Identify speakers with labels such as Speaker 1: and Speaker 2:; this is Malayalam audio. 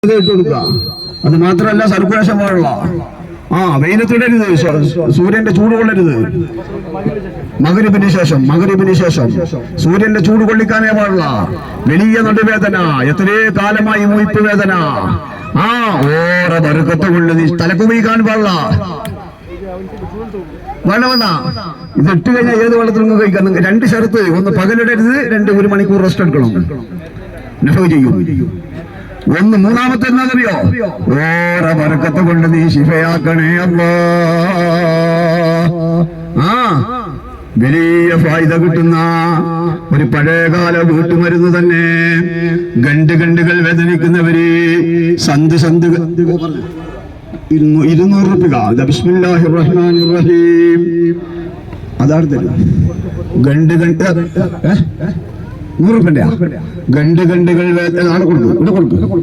Speaker 1: ഇട്ട് കൊടുക്കുക. അത് മാത്രമല്ല സർക്കുലേഷൻ പാടുള്ള വെയിലത്തിടരുത്, സൂര്യന്റെ ചൂട് കൊള്ളരുത്. മഗ്‌രിബിന് ശേഷം സൂര്യന്റെ ചൂട് കൊള്ളിക്കാനേ പാടില്ല. വലിയ നടുവേദന, എത്രേ കാലമായി മൂയിപ്പ് വേദന, ഓരോ ബർക്കത്ത് കൊണ്ട് നീ തലക്ക് വീക്കാൻ പാടില്ല. വേണ്ട, ഇത് ഇട്ട് കഴിഞ്ഞാൽ ഏത് വെള്ളത്തിൽ നിന്ന് കഴിക്കാൻ. 2 ഷർത്ത്, ഒന്ന് പകലിടരുത്, 2 1 മണിക്കൂർ റെസ്റ്റ് എടുക്കണം, നഫ്വ് ചെയ്യും. ഒന്ന് മൂന്നാമത്തെ എന്നറിയോ, ഓരോ ബർക്കത്ത് കൊണ്ട് നീ ശിഫയാക്കണേ അല്ലാഹ്. വലിയ ഫായിദ കിട്ടുന്ന ഒരു പഴയകാല വീട്ടുമരുന്ന് തന്നെ. ഗണ്ടുകൾ വേദനിക്കുന്നവര് 200 രൂപ. ബിസ്മില്ലാഹിർ റഹ്മാനിർ റഹീം. അതാണ് തരും. 100 രൂപ ഗണ്ടുകൾ വേദന കൊടുക്കും.